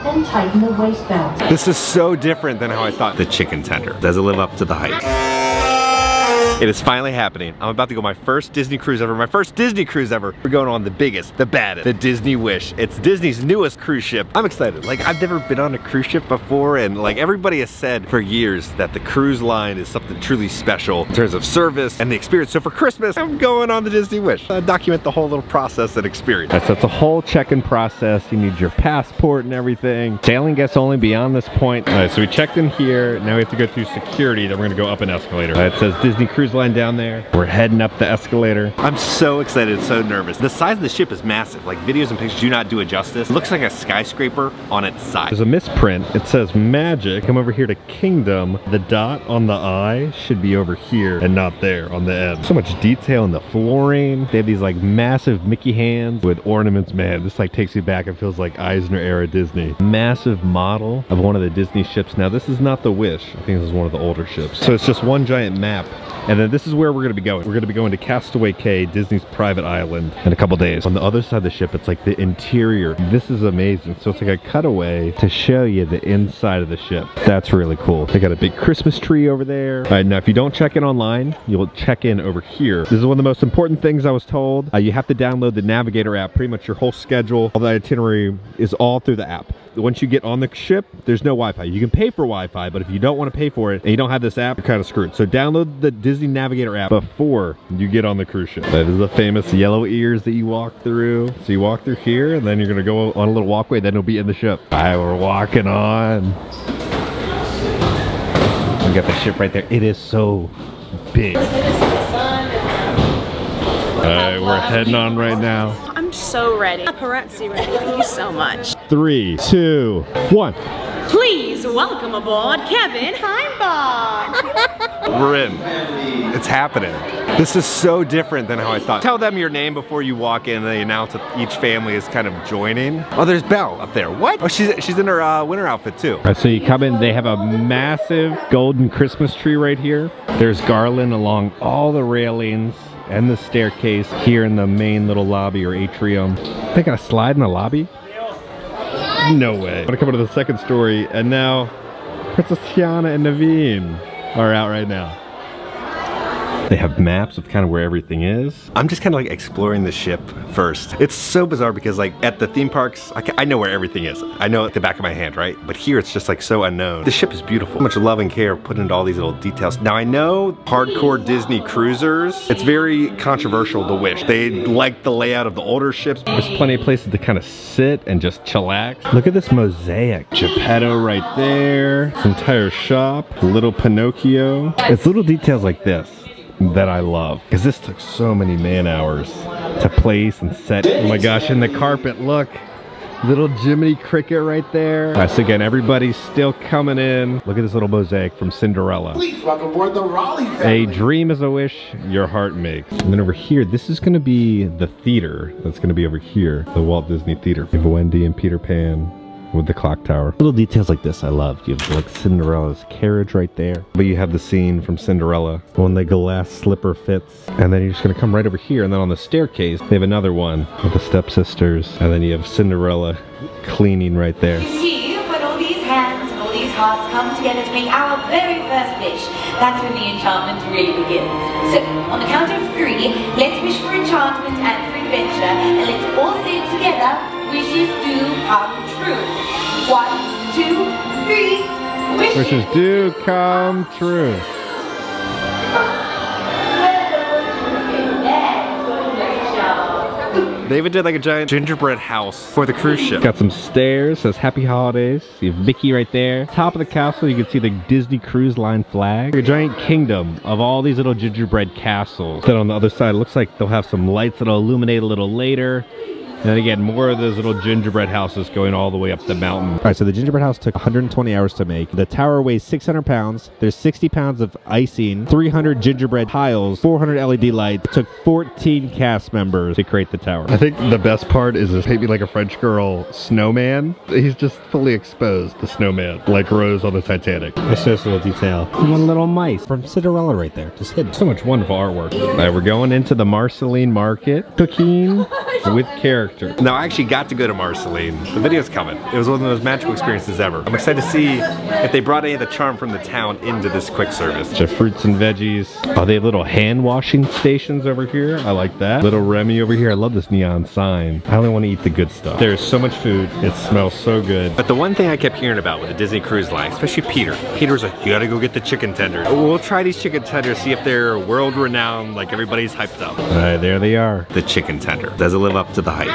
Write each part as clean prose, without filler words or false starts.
then tighten the waist belt. This is so different than how I thought. The chicken tender. Does it live up to the hype? It is finally happening. I'm about to go my first Disney cruise ever. My first Disney cruise ever. We're going on the biggest, the baddest, the Disney Wish. It's Disney's newest cruise ship. I'm excited. Like, I've never been on a cruise ship before, and like everybody has said for years that the cruise line is something truly special in terms of service and the experience. So for Christmas, I'm going on the Disney Wish. Document the whole little process and experience. So it's a whole check-in process. You need your passport and everything. Sailing guests only beyond this point. All right, so we checked in here. Now we have to go through security. Then we're gonna go up an escalator. It says Disney Cruise Line down there. We're heading up the escalator. I'm so excited, so nervous. The size of the ship is massive. Like, videos and pictures do not do it justice. It looks like a skyscraper on its side. There's a misprint. It says Magic. Come over here to Kingdom. The dot on the I should be over here and not there on the end. So much detail in the flooring. They have these like massive Mickey hands with ornaments. Man, this like takes you back. It feels like Eisner era Disney. Massive model of one of the Disney ships. Now this is not the Wish. I think this is one of the older ships. So it's just one giant map. And then this is where we're gonna be going. We're gonna be going to Castaway Cay, Disney's private island, in a couple days. On the other side of the ship, it's like the interior. This is amazing. So it's like a cutaway to show you the inside of the ship. That's really cool. They got a big Christmas tree over there. All right, now if you don't check in online, you'll check in over here. This is one of the most important things I was told. You have to download the Navigator app. Pretty much your whole schedule, all the itinerary is all through the app. Once you get on the ship, there's no Wi-Fi. You can pay for Wi-Fi, but if you don't want to pay for it and you don't have this app, you're kind of screwed. So download the Disney Navigator app before you get on the cruise ship. That is the famous yellow ears that you walk through. So you walk through here, and then you're gonna go on a little walkway, then it'll be in the ship. All right, we're walking on. We got the ship right there. It is so big. All right, we're heading on right now. I'm so ready. Paparazzi ready. Thank you so much. 3, 2, 1. Please welcome aboard Kevin Heimbach. We're in. It's happening. This is so different than how I thought. Tell them your name before you walk in, and they announce that each family is kind of joining. Oh, there's Belle up there. What? Oh, she's in her winter outfit too. All right, so you come in, they have a massive golden Christmas tree right here. There's garland along all the railings and the staircase here in the main little lobby or atrium. They got a slide in the lobby? No way. I'm gonna come into the second story, and now Princess Tiana and Naveen are out right now. They have maps of kind of where everything is. I'm just kind of like exploring the ship first. It's so bizarre because like at the theme parks, I know where everything is. I know at the back of my hand, right? But here it's just like so unknown. The ship is beautiful. So much love and care put into all these little details. Now I know hardcore Disney cruisers, it's very controversial, the Wish. They like the layout of the older ships. There's plenty of places to kind of sit and just chillax. Look at this mosaic. Geppetto right there. This entire shop. Little Pinocchio. It's little details like this that I love, because this took so many man hours to place and set. Oh my gosh, and the carpet, look, little Jiminy Cricket right there. All right, so again, everybody's still coming in. Look at this little mosaic from Cinderella. Please welcome aboard the Raleigh family. A dream is a wish your heart makes. And then over here, this is gonna be the theater that's gonna be over here, the Walt Disney Theater. You have Wendy and Peter Pan with the clock tower. Little details like this I love. You have like Cinderella's carriage right there. But you have the scene from Cinderella when the glass slipper fits. And then you're just gonna come right over here, and then on the staircase, they have another one with the stepsisters. And then you have Cinderella cleaning right there. You see, when all these hands and all these hearts come together to make our very first wish, that's when the enchantment really begins. So, on the count of 3, let's wish for enchantment and for adventure, and let's all say it together, wishes do come true. 1, 2, 3, wishes do come true. They even did like a giant gingerbread house for the cruise ship. Got some stairs, says Happy Holidays. You have Mickey right there. Top of the castle, you can see the Disney Cruise Line flag. A giant kingdom of all these little gingerbread castles. Then on the other side, it looks like they'll have some lights that'll illuminate a little later. And then again, more of those little gingerbread houses going all the way up the mountain. All right, so the gingerbread house took 120 hours to make. The tower weighs 600 pounds. There's 60 pounds of icing, 300 gingerbread tiles, 400 LED lights. It took 14 cast members to create the tower. I think the best part is this Paint Me Like a French Girl snowman. He's just fully exposed, the snowman, like Rose on the Titanic. That's just a little detail. One little mice from Cinderella right there, just hidden. So much wonderful artwork. All right, we're going into the Marceline Market, cooking with characters. character. Now, I actually got to go to Marceline. The video's coming. It was one of those magical experiences ever. I'm excited to see if they brought any of the charm from the town into this quick service. Bunch of fruits and veggies. Oh, they have little hand washing stations over here. I like that. Little Remy over here. I love this neon sign. I only want to eat the good stuff. There's so much food. It smells so good. But the one thing I kept hearing about with the Disney Cruise Line, especially Peter. Peter's like, you gotta go get the chicken tenders. We'll try these chicken tenders, see if they're world renowned, like everybody's hyped up. All right, there they are. The chicken tender. Does it live up to the hype?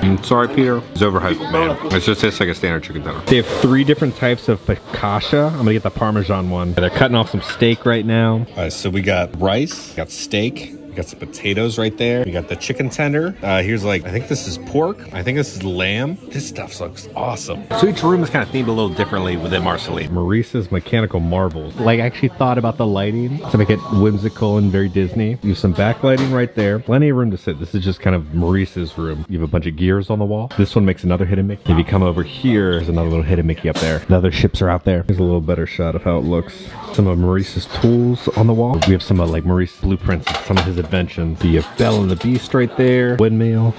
I'm sorry, Peter. It's overhyped, man. It's just tastes like a standard chicken tender. They have 3 different types of focaccia. I'm gonna get the Parmesan one. They're cutting off some steak right now. All right, so we got rice, we got steak. We got some potatoes right there. We got the chicken tender. Here's like, I think this is pork. I think this is lamb. This stuff looks awesome. So each room is kind of themed a little differently within Marceline. Maurice's Mechanical Marvels. Like, I actually thought about the lighting to make it whimsical and very Disney. You have some backlighting right there. Plenty of room to sit. This is just kind of Maurice's room. You have a bunch of gears on the wall. This one makes another hidden Mickey. If you come over here, there's another little hidden Mickey up there. The other ships are out there. Here's a little better shot of how it looks. Some of Maurice's tools on the wall. We have some like Maurice's blueprints and some of his inventions. You have Belle and the Beast right there. Windmill.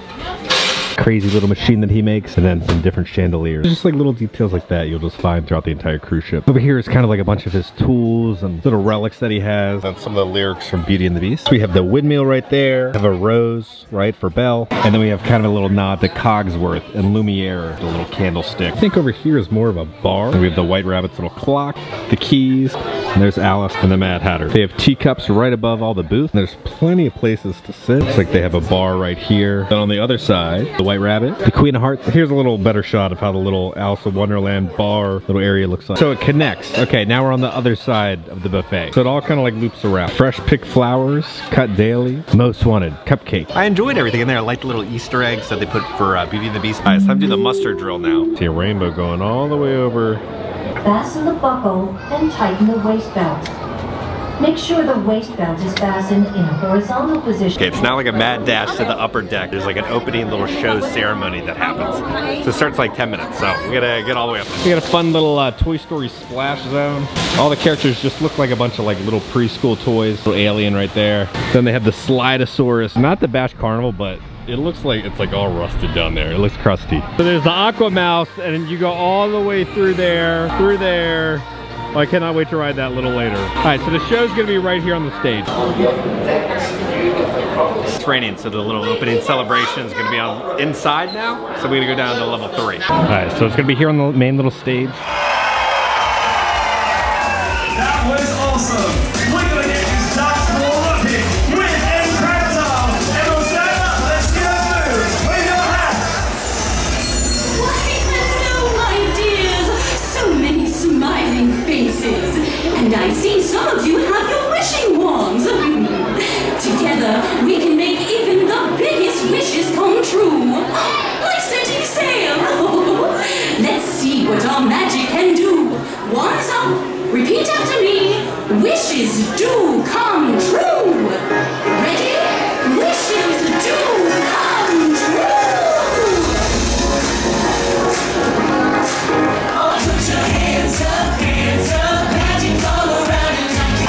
Crazy little machine that he makes, and then some different chandeliers. Just like little details like that you'll just find throughout the entire cruise ship. Over here is kind of like a bunch of his tools and little relics that he has. And some of the lyrics from Beauty and the Beast. So we have the windmill right there. We have a rose, right, for Belle. And then we have kind of a little nod to Cogsworth and Lumiere, the little candlestick. I think over here is more of a bar. And we have the White Rabbit's little clock, the keys, and there's Alice and the Mad Hatter. They have teacups right above all the booths. There's plenty of places to sit. Looks like they have a bar right here. Then on the other side, the White Rabbit, the Queen of Hearts. Here's a little better shot of how the little Alice in Wonderland bar little area looks like. So it connects. Okay, now we're on the other side of the buffet. So it all kind of like loops around. Fresh picked flowers, cut daily, most wanted, cupcake. I enjoyed everything in there. I like the little Easter eggs that they put for Beauty and the Beast. All right, it's time to do the mustard drill now. See a rainbow going all the way over. Fasten the buckle and tighten the waist belt. Make sure the waist belt is fastened in a horizontal position. Okay, it's now like a mad dash to the upper deck. There's like an opening little show ceremony that happens. So it starts like 10 minutes, so we gotta get all the way up there. We got a fun little Toy Story splash zone. All the characters just look like a bunch of like little preschool toys. Little alien right there. Then they have the Slidosaurus. Not the Bash Carnival, but it looks like it's like all rusted down there. It looks crusty. So there's the Aqua Mouse, and you go all the way through there, Well, I cannot wait to ride that a little later. All right, so the show's gonna be right here on the stage. It's raining, so the little opening celebration is gonna be on inside now. So we're gonna go down to level 3. All right, so it's gonna be here on the main little stage. That was awesome. We're gonna get you start walking with Encanto. Everyone stand up. Let's go. Wave your hands. Hello, my dears. So many smiling faces. And I see some of you have your wishing wands. Together, we can make even the biggest wishes come true. Like setting sail. Let's see what our magic can do. Wands up. Repeat after me. Wishes do come true. Ready? Wishes do come true. Put your hands up, magic all around you.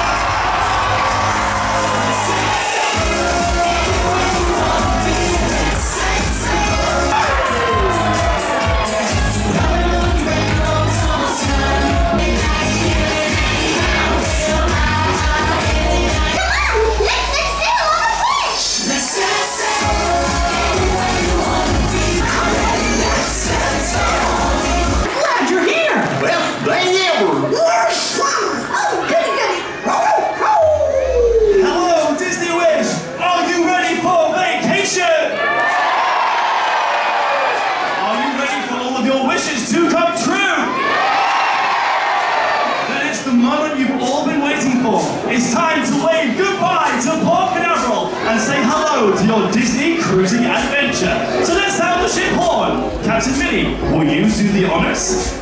It's time to wave goodbye to Port Canaveral and say hello to your Disney cruising adventure. So let's sound the ship horn. Captain Minnie, will you do the honors?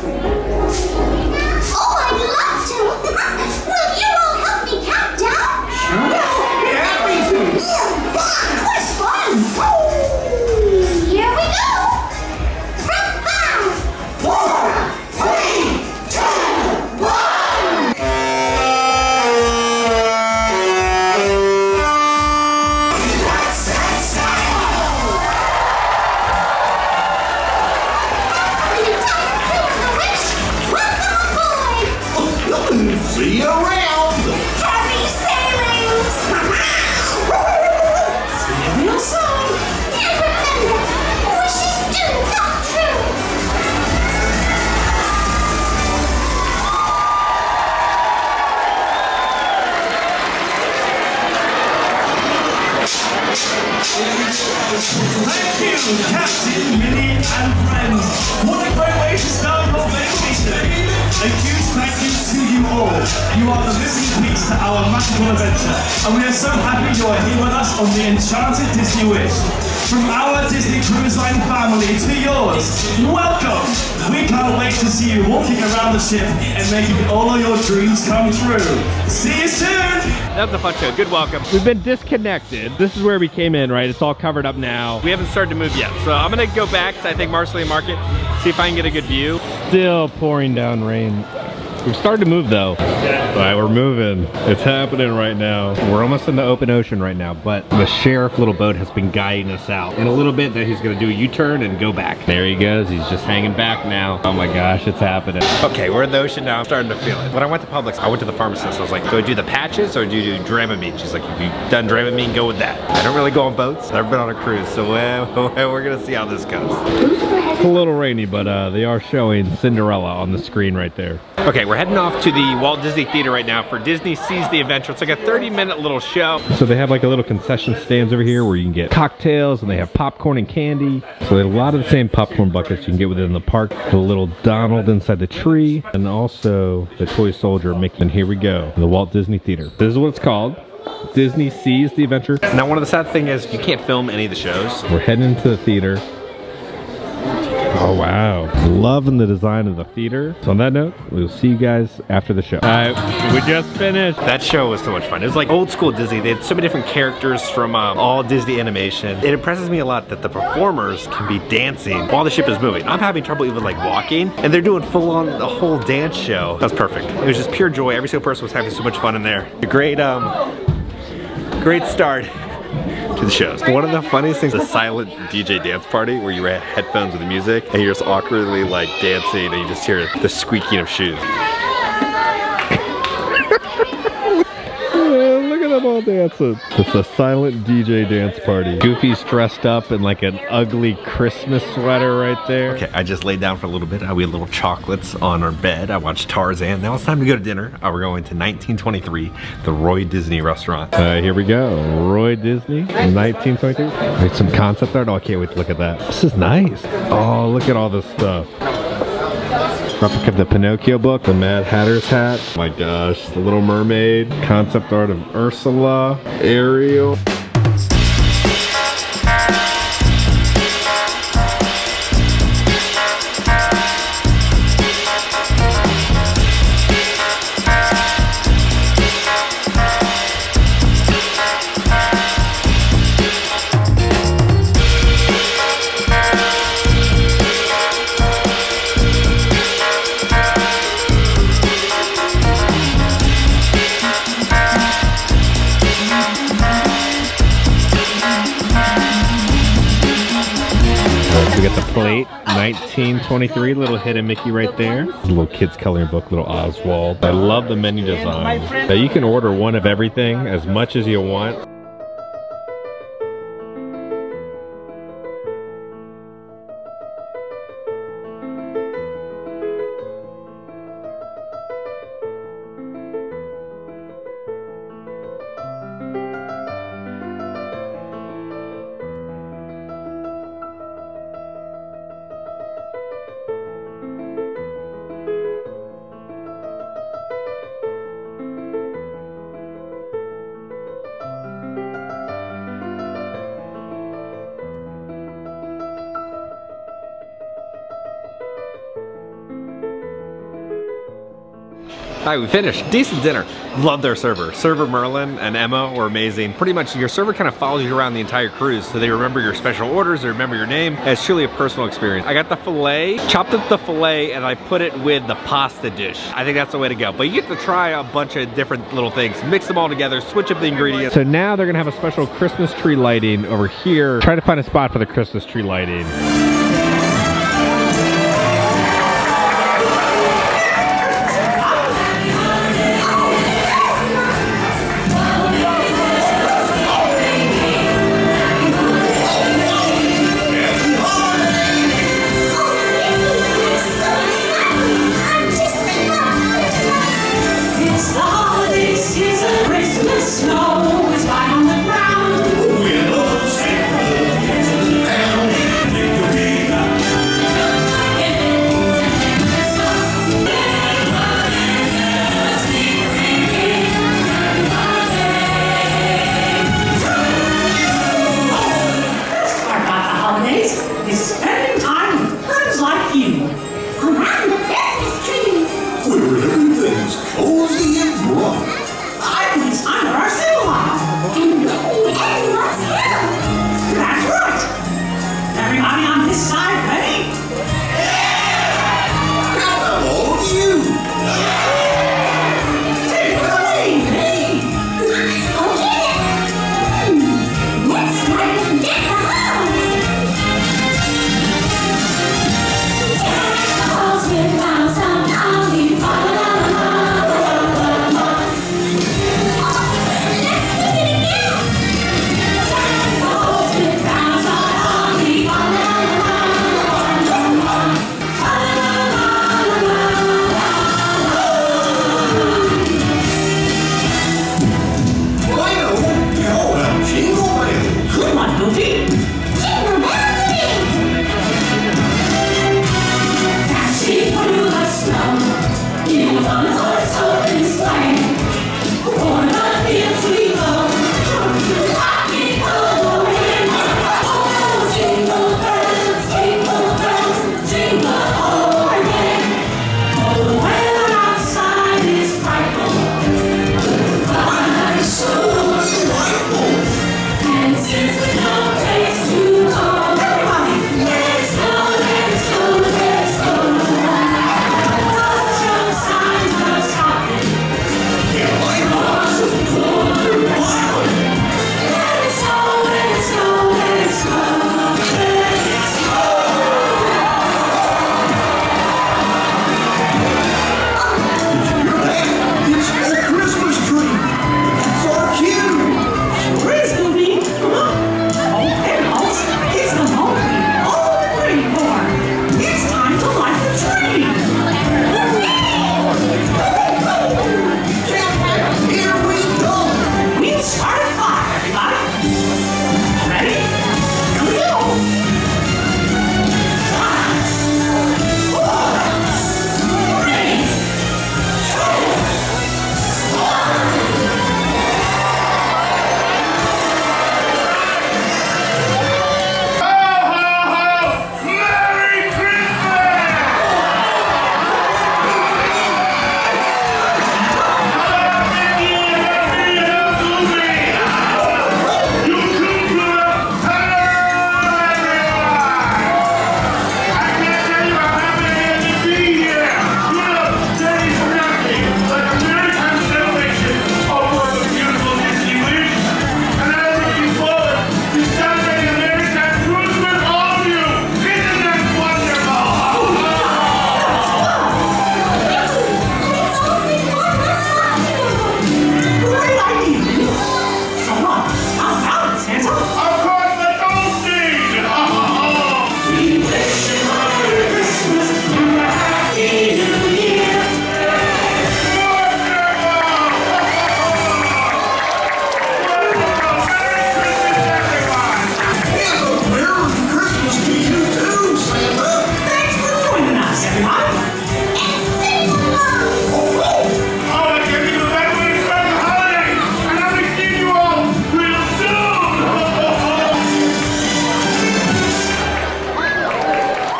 Oh, I'd love to. Will you all help me count down? Sure. Happy to. What's fun? Here we go. From 5, 4, 3, 2, 1. you are the missing piece to our magical adventure, and we are so happy you are here with us on the Enchanted Disney Wish. From our Disney Cruise Line family to yours, welcome! We can't wait to see you walking around the ship and making all of your dreams come true. See you soon! That was a fun show. Good welcome. We've been disconnected. This is where we came in, right? It's all covered up now. We haven't started to move yet, so I'm gonna go back to, I think, Marceline Market, see if I can get a good view. Still pouring down rain. We've started to move though. All right, we're moving. It's happening right now. We're almost in the open ocean right now, but the sheriff little boat has been guiding us out. In a little bit, that he's gonna do a U-turn and go back. There he goes, he's just hanging back now. Oh my gosh, it's happening. Okay, we're in the ocean now. I'm starting to feel it. When I went to Publix, I went to the pharmacist. I was like, do I do the patches or do you do Dramamine? She's like, if you've done Dramamine, go with that. I don't really go on boats. I've never been on a cruise, so we're gonna see how this goes. It's a little rainy, but they are showing Cinderella on the screen right there. Okay, we're heading off to the Walt Disney Theater right now for Disney Sees the Adventure. It's like a 30-minute little show. So they have like a little concession stands over here where you can get cocktails and they have popcorn and candy. So they have a lot of the same popcorn buckets you can get within the park. The little Donald inside the tree and also the toy soldier Mickey. And here we go, the Walt Disney Theater. This is what it's called. Disney Sees the Adventure. Now one of the sad things is you can't film any of the shows. We're heading into the theater. Oh wow, loving the design of the theater. So on that note, we'll see you guys after the show. All right, we just finished. That show was so much fun. It was like old school Disney. They had so many different characters from all Disney animation. It impresses me a lot that the performers can be dancing while the ship is moving. I'm having trouble even like walking, and they're doing full on the whole dance show. That was perfect. It was just pure joy. Every single person was having so much fun in there. A great start to the shows. One of the funniest things is a silent DJ dance party where you wear headphones with the music and you're just awkwardly like dancing and you just hear the squeaking of shoes. Look at them all dancing. It's a silent DJ dance party. Goofy's dressed up in like an ugly Christmas sweater right there. Okay, I just laid down for a little bit. We had little chocolates on our bed. I watched Tarzan. Now it's time to go to dinner. We're going to 1923, the Roy Disney restaurant. Here we go. Roy Disney, 1923. Wait, some concept art. Oh, I can't wait to look at that. This is nice. Oh, look at all this stuff. Replica of the Pinocchio book, the Mad Hatter's hat. Oh my gosh, the Little Mermaid. Concept art of Ursula, Ariel. We got the plate, 1923, little hidden Mickey right there. A little kids coloring book, little Oswald. I love the menu design. Now you can order one of everything, as much as you want. All right, we finished. Decent dinner. Love their server. Server Merlin and Emma were amazing. Pretty much your server kind of follows you around the entire cruise, so they remember your special orders, they remember your name. And it's truly a personal experience. I got the filet, chopped up the filet, and I put it with the pasta dish. I think that's the way to go. But you get to try a bunch of different little things, mix them all together, switch up the ingredients. So now they're gonna have a special Christmas tree lighting over here. Try to find a spot for the Christmas tree lighting. Snow is right on the ground. We're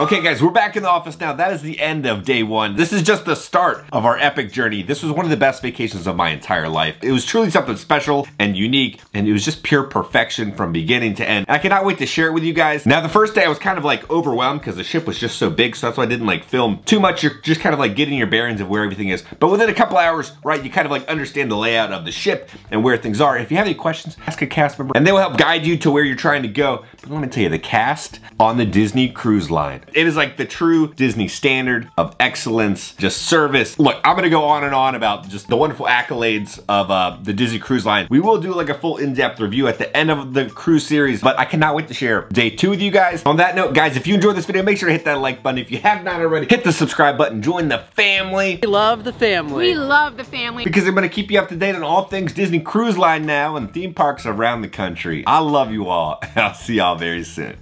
Okay guys, we're back in the office now. That is the end of day one. This is just the start of our epic journey. This was one of the best vacations of my entire life. It was truly something special and unique, and it was just pure perfection from beginning to end. I cannot wait to share it with you guys. Now the first day I was kind of like overwhelmed because the ship was just so big, so that's why I didn't like film too much. You're just kind of like getting your bearings of where everything is. But within a couple hours, right, you kind of like understand the layout of the ship and where things are. If you have any questions, ask a cast member and they will help guide you to where you're trying to go. But let me tell you, the cast on the Disney Cruise Line, it is like the true Disney standard of excellence, just service. Look, I'm gonna go on and on about just the wonderful accolades of the Disney Cruise Line. We will do like a full in-depth review at the end of the cruise series, but I cannot wait to share day 2 with you guys. On that note, guys, if you enjoyed this video, make sure to hit that like button. If you have not already, hit the subscribe button, join the family. We love the family. We love the family. Because I'm gonna keep you up to date on all things Disney Cruise Line now and theme parks around the country. I love you all, and I'll see y'all very soon.